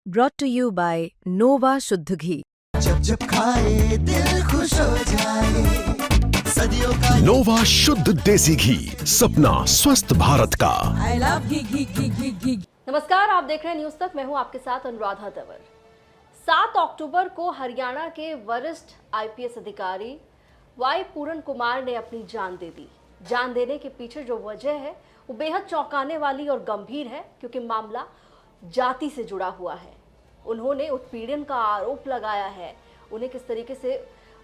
brought to you by Nova शुद्ध घी। जब जब खाए दिल खुश हो जाए, सदियों का नोवा शुद्ध देसी घी, सपना स्वस्थ भारत का। I love घी। नमस्कार, आप देख रहे हैं न्यूज तक। मैं हूं आपके साथ अनुराधा तंवर। 7 अक्टूबर को हरियाणा के वरिष्ठ आईपीएस अधिकारी वाई पूरन कुमार ने अपनी जान दे दी। जान देने के पीछे जो वजह है वो बेहद चौंकाने वाली और गंभीर है, क्योंकि मामला जाति से जुड़ा हुआ है। उन्होंने उत्पीड़न का आरोप लगाया है। उन्हें किस तरीके से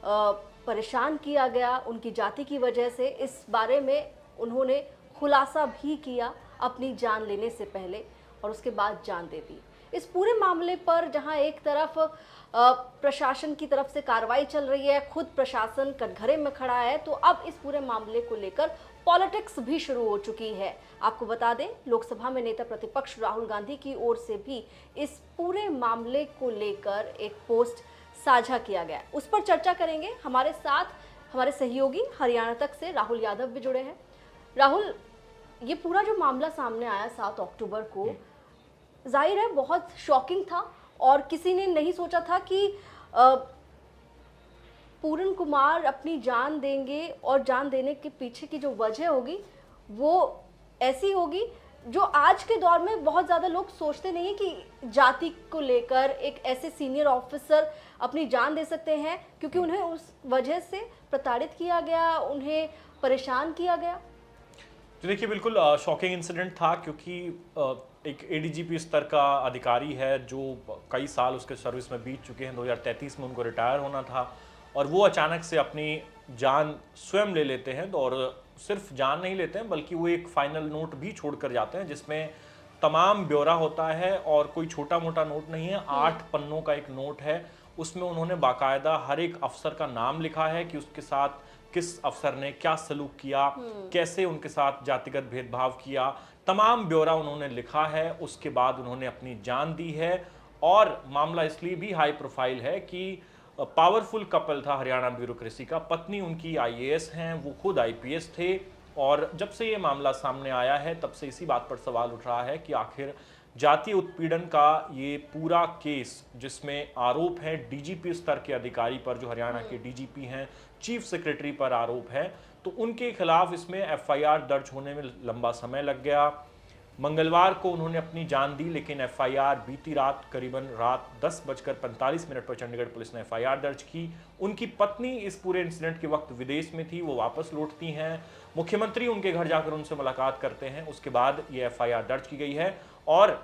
परेशान किया गया उनकी जाति की वजह से, इस बारे में उन्होंने खुलासा भी किया अपनी जान लेने से पहले, और उसके बाद जान दे दी। इस पूरे मामले पर जहां एक तरफ प्रशासन की तरफ से कार्रवाई चल रही है, खुद प्रशासन कटघरे में खड़ा है, तो अब इस पूरे मामले को लेकर पॉलिटिक्स भी शुरू हो चुकी है। आपको बता दें, लोकसभा में नेता प्रतिपक्ष राहुल गांधी की ओर से भी इस पूरे मामले को लेकर एक पोस्ट साझा किया गया। उस पर चर्चा करेंगे। हमारे साथ हमारे सहयोगी हरियाणा तक से राहुल यादव भी जुड़े हैं। राहुल, ये पूरा जो मामला सामने आया 7 अक्टूबर को, जाहिर है बहुत शॉकिंग था, और किसी ने नहीं सोचा था कि पूरन कुमार अपनी जान देंगे, और जान देने के पीछे की जो वजह होगी वो ऐसी होगी जो आज के दौर में बहुत ज़्यादा लोग सोचते नहीं हैं कि जाति को लेकर एक ऐसे सीनियर ऑफिसर अपनी जान दे सकते हैं, क्योंकि उन्हें उस वजह से प्रताड़ित किया गया, उन्हें परेशान किया गया। तो देखिए, बिल्कुल शॉकिंग इंसिडेंट था, क्योंकि एक एडीजीपी स्तर का अधिकारी है जो कई साल उसके सर्विस में बीत चुके हैं। 2033 में उनको रिटायर होना था, और वो अचानक से अपनी जान स्वयं ले लेते हैं। और सिर्फ जान नहीं लेते हैं, बल्कि वो एक फाइनल नोट भी छोड़ कर जाते हैं, जिसमें तमाम ब्यौरा होता है, और कोई छोटा मोटा नोट नहीं है। 8 पन्नों का एक नोट है। उसमें उन्होंने बाकायदा हर एक अफसर का नाम लिखा है कि उसके साथ किस अफसर ने क्या सलूक किया, कैसे उनके साथ जातिगत भेदभाव किया, तमाम ब्यौरा उन्होंने लिखा है। उसके बाद उन्होंने अपनी जान दी है। और मामला इसलिए भी हाई प्रोफाइल है कि पावरफुल कपल था हरियाणा ब्यूरोक्रेसी का। पत्नी उनकी आईएएस हैं, वो खुद आईपीएस थे। और जब से ये मामला सामने आया है, तब से इसी बात पर सवाल उठ रहा है कि आखिर जातीय उत्पीड़न का ये पूरा केस, जिसमें आरोप है डीजीपी स्तर के अधिकारी पर, जो हरियाणा के डीजीपी हैं, चीफ सेक्रेटरी पर आरोप है, तो उनके खिलाफ इसमें एफआईआर दर्ज होने में लंबा समय लग गया। मंगलवार को उन्होंने अपनी जान दी, लेकिन एफआईआर बीती रात करीबन रात 10:45 पर चंडीगढ़ पुलिस ने एफआईआर दर्ज की। उनकी पत्नी इस पूरे इंसिडेंट के वक्त विदेश में थी, वो वापस लौटती हैं। मुख्यमंत्री उनके घर जाकर उनसे मुलाकात करते हैं। उसके बाद ये एफआईआर दर्ज की गई है। और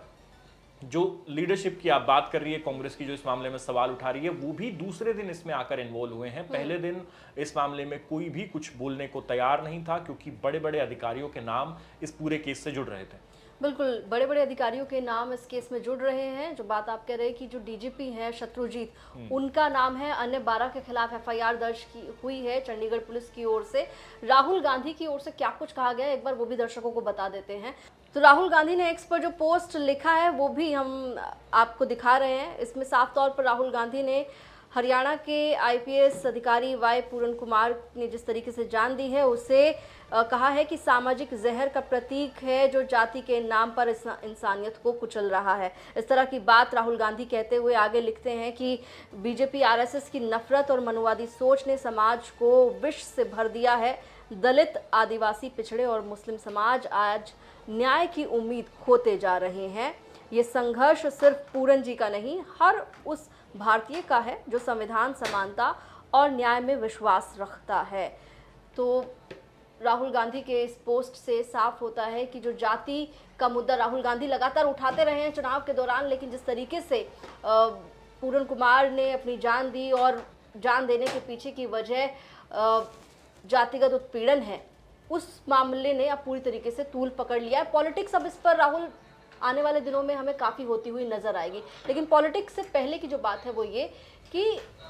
जो लीडरशिप की आप बात कर रही है, कांग्रेस की जो इस मामले में सवाल उठा रही है, वो भी दूसरे दिन इसमें आकर इन्वॉल्व हुए हैं। पहले दिन इस मामले में कोई भी कुछ बोलने को तैयार नहीं था, क्योंकि बड़े बड़े अधिकारियों के नाम इस पूरे केस से जुड़ रहे थे। बिल्कुल, बड़े बड़े अधिकारियों के नाम इस केस में जुड़ रहे हैं। जो बात आप कह रहे हैं कि जो डीजीपी हैं शत्रुजीत, उनका नाम है। अन्य 12 के खिलाफ एफआईआर दर्ज हुई है चंडीगढ़ पुलिस की ओर से। राहुल गांधी की ओर से क्या कुछ कहा गया, एक बार वो भी दर्शकों को बता देते हैं। तो राहुल गांधी ने एक्स पर जो पोस्ट लिखा है वो भी हम आपको दिखा रहे हैं। इसमें साफ तौर पर राहुल गांधी ने हरियाणा के आईपीएस अधिकारी वाई पूरन कुमार ने जिस तरीके से जान दी है, उसे कहा है कि सामाजिक जहर का प्रतीक है, जो जाति के नाम पर इंसानियत को कुचल रहा है। इस तरह की बात राहुल गांधी कहते हुए आगे लिखते हैं कि बीजेपी आरएसएस की नफरत और मनुवादी सोच ने समाज को विष से भर दिया है। दलित, आदिवासी, पिछड़े और मुस्लिम समाज आज न्याय की उम्मीद खोते जा रहे हैं। ये संघर्ष सिर्फ पूरन जी का नहीं, हर उस भारतीय का है जो संविधान, समानता और न्याय में विश्वास रखता है। तो राहुल गांधी के इस पोस्ट से साफ होता है कि जो जाति का मुद्दा राहुल गांधी लगातार उठाते रहे हैं चुनाव के दौरान, लेकिन जिस तरीके से पूरन कुमार ने अपनी जान दी, और जान देने के पीछे की वजह जातिगत उत्पीड़न है, उस मामले ने अब पूरी तरीके से तूल पकड़ लिया है। पॉलिटिक्स अब इस पर राहुल आने वाले दिनों में हमें काफ़ी होती हुई नजर आएगी। लेकिन पॉलिटिक्स से पहले की जो बात है वो ये कि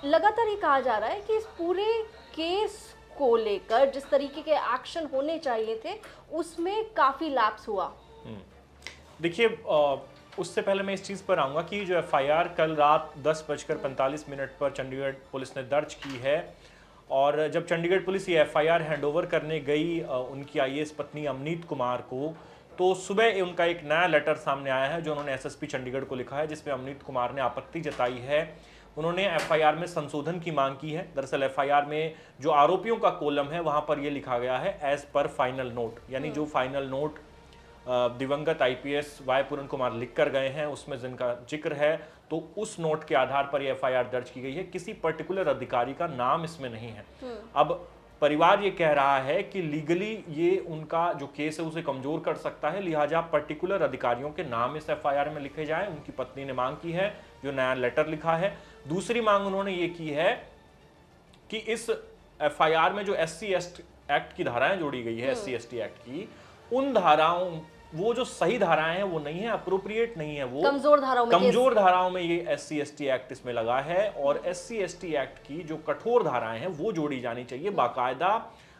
लगातार ये कहा जा रहा है कि इस पूरे केस को लेकर जिस तरीके के एक्शन होने चाहिए थे, उसमें काफ़ी लैप्स हुआ। देखिए, उससे पहले मैं इस चीज़ पर आऊँगा कि जो एफआईआर कल रात 10:45 पर चंडीगढ़ पुलिस ने दर्ज की है, और जब चंडीगढ़ पुलिस ये एफआईआर हैंडओवर करने गई उनकी आईएएस पत्नी अमनीत कुमार को, तो सुबह उनका एक नया लेटर सामने आया है जो उन्होंने एसएसपी चंडीगढ़ को लिखा है, जिसमें अमनीत कुमार ने आपत्ति जताई है। उन्होंने एफआईआर में संशोधन की मांग की है। दरअसल एफआईआर में जो आरोपियों का कॉलम है वहां पर यह लिखा गया है एज पर फाइनल नोट, यानी जो फाइनल नोट दिवंगत आईपीएस वाई पूरन कुमार लिख कर गए हैं उसमें जिनका जिक्र है, तो उस नोट के आधार पर यह एफआईआर दर्ज की गई है। किसी पर्टिकुलर अधिकारी का नाम इसमें नहीं है। अब परिवार ये कह रहा है कि लीगली ये उनका जो केस है उसे कमजोर कर सकता है, लिहाजा पर्टिकुलर अधिकारियों के नाम इस एफआईआर में लिखे जाएं। उनकी पत्नी ने मांग की है, जो नया लेटर लिखा है। दूसरी मांग उन्होंने ये की है कि इस एफआईआर में जो एससी एसटी एक्ट की धाराएं जोड़ी गई है, एससी एसटी एक्ट की, उन धाराओं, वो जो सही धाराएं हैं वो नहीं है, अप्रोप्रिएट नहीं है, वो कमजोर धाराओं में ये एससी एसटी एक्ट इसमें लगा है। और एससी एसटी एक्ट की जो कठोर धाराएं हैं वो जोड़ी जानी चाहिए। बाकायदा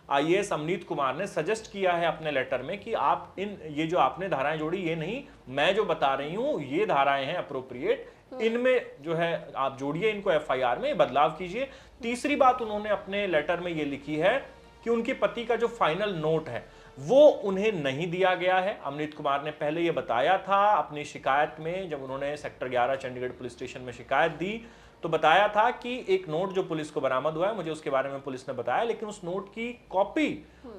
आईएएस अमनीत कुमार ने सजेस्ट किया है अपने लेटर में कि आप ये जो आपने धाराएं जोड़ी, ये नहीं, मैं जो बता रही हूं ये धाराएं हैं अप्रोप्रिएट, इनमें जो है आप जोड़िए, इनको एफआईआर में बदलाव कीजिए। तीसरी बात उन्होंने अपने लेटर में ये लिखी है कि उनके पति का जो फाइनल नोट है वो उन्हें नहीं दिया गया है। अमनीत कुमार ने पहले ये बताया था अपनी शिकायत में, जब उन्होंने सेक्टर 11 चंडीगढ़ पुलिस स्टेशन में शिकायत दी तो बताया था कि एक नोट जो पुलिस को बरामद हुआ है, मुझे उसके बारे में पुलिस ने बताया, लेकिन उस नोट की कॉपी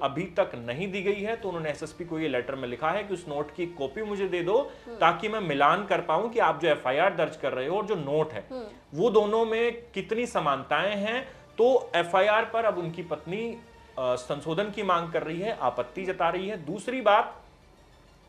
अभी तक नहीं दी गई है। तो उन्होंने एसएसपी को ये लेटर में लिखा है कि उस नोट की कॉपी मुझे दे दो ताकि मैं मिलान कर पाऊं कि आप जो एफआईआर दर्ज कर रहे हो और जो नोट है वो दोनों में कितनी समानताएं हैं। तो एफआईआर पर अब उनकी पत्नी संशोधन की मांग कर रही है, आपत्ति जता रही है। दूसरी बात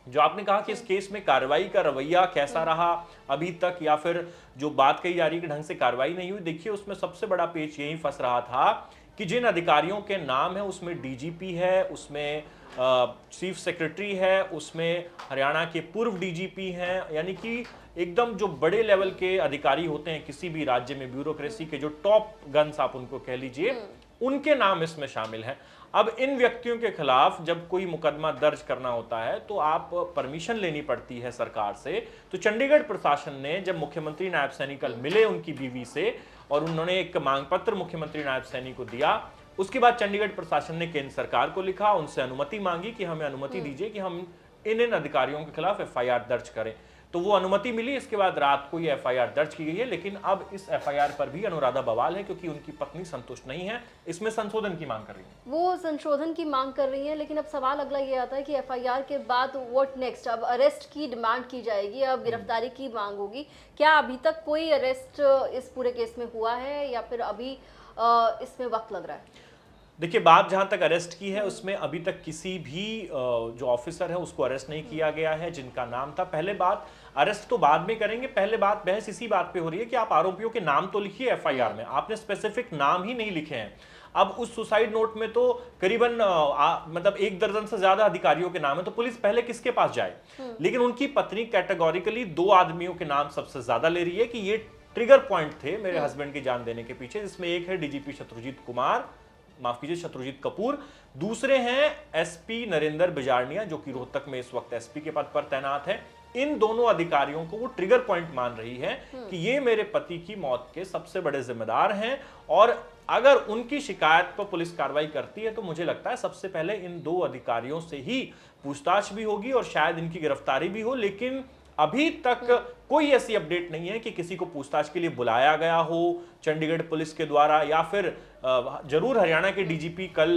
जो आपने कहा कि इस केस में कार्रवाई का रवैया कैसा रहा अभी तक, या फिर जो बात कही जा रही है कि ढंग से कार्रवाई नहीं हुई, देखिए उसमें सबसे बड़ा पेच यही फंस रहा था कि जिन अधिकारियों के नाम है उसमें डीजीपी है, उसमें चीफ सेक्रेटरी है, उसमें हरियाणा के पूर्व डीजीपी हैं, यानी कि एकदम जो बड़े लेवल के अधिकारी होते हैं किसी भी राज्य में, ब्यूरोक्रेसी के जो टॉप गन्स आप उनको कह लीजिए, उनके नाम इसमें शामिल हैं। अब इन व्यक्तियों के खिलाफ जब कोई मुकदमा दर्ज करना होता है तो आप परमिशन लेनी पड़ती है सरकार से। तो चंडीगढ़ प्रशासन ने जब मुख्यमंत्री नायब सैनी कल मिले उनकी बीवी से और उन्होंने एक मांग पत्र मुख्यमंत्री नायब सैनी को दिया, उसके बाद चंडीगढ़ प्रशासन ने केंद्र सरकार को लिखा, उनसे अनुमति मांगी कि हमें अनुमति दीजिए कि हम इन अधिकारियों के खिलाफ एफआईआर दर्ज करें। तो वो अनुमति मिली, इसके बाद रात को ये एफआईआर दर्ज की गई है। लेकिन अब इस एफआईआर पर भी अनुराधा बवाल है क्योंकि उनकी पत्नी संतुष्ट नहीं है, इसमें संशोधन की मांग कर रही है। वो संशोधन की मांग कर रही है, लेकिन अब सवाल अगला ये आता है कि एफआईआर के बाद व्हाट नेक्स्ट? अब अरेस्ट की डिमांड की जाएगी, अब गिरफ्तारी की मांग होगी। क्या अभी तक कोई अरेस्ट इस पूरे केस में हुआ है या फिर अभी इसमें वक्त लग रहा है? देखिए, बात जहां तक अरेस्ट की है उसमें अभी तक किसी भी जो ऑफिसर है उसको अरेस्ट नहीं किया गया है जिनका नाम था। पहले बात, अरेस्ट तो बाद में करेंगे, पहले बात बहस इसी बात पे हो रही है कि आप आरोपियों के नाम तो लिखिए एफआईआर में, आपने स्पेसिफिक नाम ही नहीं लिखे हैं। अब उस सुसाइड नोट में तो करीबन मतलब 1 दर्जन से ज्यादा अधिकारियों के नाम है, तो पुलिस पहले किसके पास जाए? लेकिन उनकी पत्नी कैटेगोरिकली 2 आदमियों के नाम सबसे ज्यादा ले रही है कि ये ट्रिगर पॉइंट थे मेरे हस्बैंड की जान देने के पीछे, जिसमें एक है डीजीपी शत्रुजीत कुमार, माफ कीजिए शत्रुजीत कपूर, दूसरे हैं एसपी नरेंद्र बिजारनिया जो कि रोहतक में इस वक्त एसपी के पद पर तैनात है। इन दोनों अधिकारियों को वो ट्रिगर पॉइंट मान रही है कि ये मेरे पति की मौत के सबसे बड़े जिम्मेदार हैं, और अगर उनकी शिकायत पर पुलिस कार्रवाई करती है तो मुझे लगता है सबसे पहले इन 2 अधिकारियों से ही पूछताछ भी होगी और शायद इनकी गिरफ्तारी भी हो। लेकिन अभी तक कोई ऐसी अपडेट नहीं है कि किसी को पूछताछ के लिए बुलाया गया हो चंडीगढ़ पुलिस के द्वारा, या फिर जरूर हरियाणा के डीजीपी कल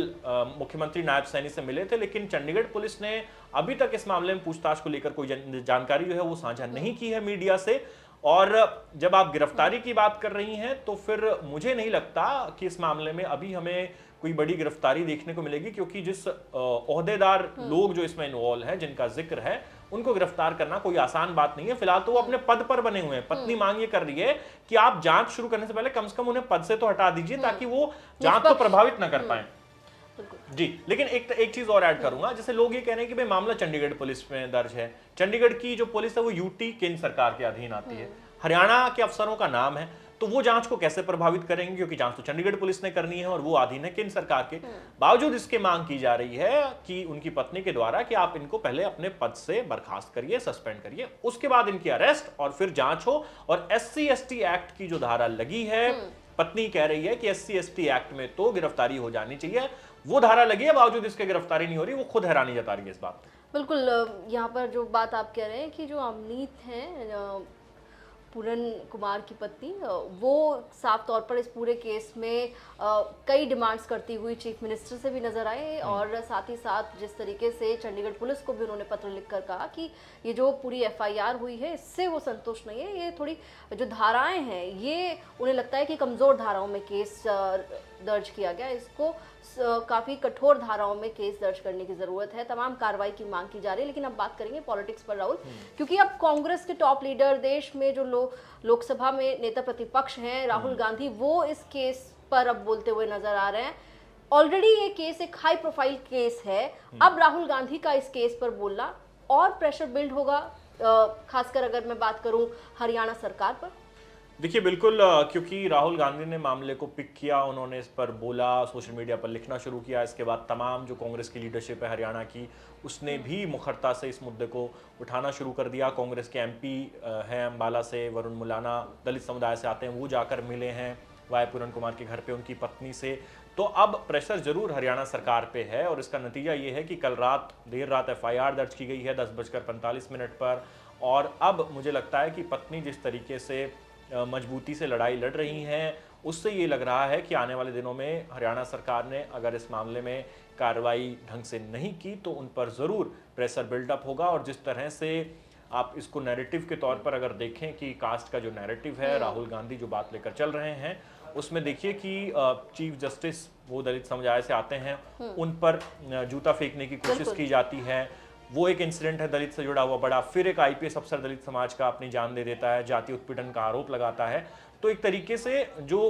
मुख्यमंत्री नायब सैनी से मिले थे, लेकिन चंडीगढ़ पुलिस ने अभी तक इस मामले में पूछताछ को लेकर कोई जानकारी जो है वो साझा नहीं की है मीडिया से। और जब आप गिरफ्तारी की बात कर रही हैं तो फिर मुझे नहीं लगता कि इस मामले में अभी हमें कोई बड़ी गिरफ्तारी देखने को मिलेगी, क्योंकि जिस ओहदेदार लोग जो इसमें इन्वॉल्व है, जिनका जिक्र है, उनको गिरफ्तार करना कोई आसान बात नहीं है। फिलहाल तो वो अपने पद पर बने हुए हैं। पत्नी मांग ये कर रही है कि आप जांच शुरू करने से पहले कम से कम उन्हें पद से तो हटा दीजिए ताकि वो जांच को प्रभावित न कर पाए। जी, लेकिन एक चीज और ऐड करूंगा, जैसे लोग ये कह रहे हैं कि भाई मामला चंडीगढ़ पुलिस में दर्ज है, चंडीगढ़ की जो पुलिस है वो यूटी केंद्र सरकार के अधीन आती है, हरियाणा के अफसरों का नाम है, तो वो जांच को कैसे प्रभावित करेंगे? क्योंकि जांच तो चंडीगढ़ पुलिस ने करनी है और वो अधीन है केंद्र सरकार के। बावजूद इसके मांग की जा रही है कि उनकी पत्नी के द्वारा कि आप इनको पहले अपने पद से बर्खास्त करिए, सस्पेंड करिए, उसके बाद इनकी अरेस्ट और फिर जांच हो। और SC ST एक्ट की जो धारा लगी है, पत्नी कह रही है कि SC ST एक्ट में तो गिरफ्तारी हो जानी चाहिए, वो धारा लगी है, बावजूद इसके गिरफ्तारी नहीं हो रही, वो खुद हैरानी जता रही है इस बात पे। बिल्कुल यहाँ पर जो बात आप कह रहे हैं कि जो अवनीत हैं पूरन कुमार की पत्नी, वो साफ तौर पर इस पूरे केस में कई डिमांड्स करती हुई चीफ मिनिस्टर से भी नजर आए और साथ ही साथ जिस तरीके से चंडीगढ़ पुलिस को भी उन्होंने पत्र लिखकर कहा कि ये जो पूरी एफआईआर हुई है इससे वो संतुष्ट नहीं है, ये थोड़ी जो धाराएं हैं ये उन्हें लगता है कि कमज़ोर धाराओं में केस दर्ज किया गया, इसको काफ़ी कठोर धाराओं में केस दर्ज करने की ज़रूरत है, तमाम कार्रवाई की मांग की जा रही है। लेकिन अब बात करेंगे पॉलिटिक्स पर राहुल, क्योंकि अब कांग्रेस के टॉप लीडर, देश में जो लोकसभा में नेता प्रतिपक्ष हैं राहुल गांधी, वो इस केस पर अब बोलते हुए नजर आ रहे हैं। ऑलरेडी ये केस एक हाई प्रोफाइल केस है, अब राहुल गांधी का इस केस पर बोलना और प्रेशर बिल्ड होगा, खासकर अगर मैं बात करूं हरियाणा सरकार पर। देखिए बिल्कुल, क्योंकि राहुल गांधी ने मामले को पिक किया, उन्होंने इस पर बोला, सोशल मीडिया पर लिखना शुरू किया। इसके बाद तमाम जो कांग्रेस की लीडरशिप है हरियाणा की, उसने भी मुखरता से इस मुद्दे को उठाना शुरू कर दिया। कांग्रेस के एमपी हैं अम्बाला से वरुण मुलाना, दलित समुदाय से आते हैं, वो जाकर मिले हैं वाई पूरन कुमार के घर पे उनकी पत्नी से। तो अब प्रेशर जरूर हरियाणा सरकार पे है और इसका नतीजा ये है कि कल रात देर रात एफआईआर दर्ज की गई है 10:45 पर। और अब मुझे लगता है कि पत्नी जिस तरीके से मजबूती से लड़ाई लड़ रही हैं, उससे ये लग रहा है कि आने वाले दिनों में हरियाणा सरकार ने अगर इस मामले में कार्रवाई ढंग से नहीं की तो उन पर ज़रूर प्रेशर बिल्डअप होगा। और जिस तरह से आप इसको नैरेटिव के तौर पर अगर देखें कि कास्ट का जो नैरेटिव है, राहुल गांधी जो बात लेकर चल रहे हैं, उसमें देखिए कि चीफ जस्टिस वो दलित समुदाय से आते हैं, उन पर जूता फेंकने की कोशिश की जाती है। वो एक इंसिडेंट है दलित से जुड़ा हुआ बड़ा, फिर एक आईपीएस अफसर दलित समाज का अपनी जान दे देता है, जाति उत्पीड़न का आरोप लगाता है। तो एक तरीके से जो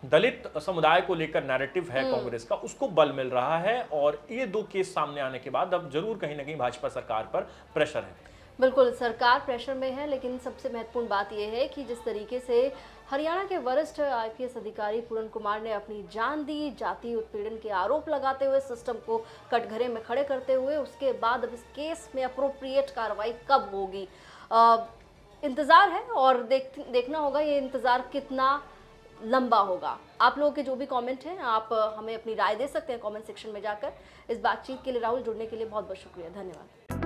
दलित समुदाय को लेकर नैरेटिव है कांग्रेस का, उसको बल मिल रहा है। और ये दो केस सामने आने के बाद अब जरूर कहीं ना कहीं भाजपा सरकार पर प्रेशर है। बिल्कुल सरकार प्रेशर में है, लेकिन सबसे महत्वपूर्ण बात यह है कि जिस तरीके से हरियाणा के वरिष्ठ आईपीएस अधिकारी पूरन कुमार ने अपनी जान दी, जाति उत्पीड़न के आरोप लगाते हुए, सिस्टम को कटघरे में खड़े करते हुए, उसके बाद अब इस केस में अप्रोप्रिएट कार्रवाई कब होगी, इंतज़ार है और देखना होगा ये इंतज़ार कितना लंबा होगा। आप लोगों के जो भी कमेंट हैं, आप हमें अपनी राय दे सकते हैं कमेंट सेक्शन में जाकर। इस बातचीत के लिए राहुल, जुड़ने के लिए बहुत बहुत शुक्रिया, धन्यवाद।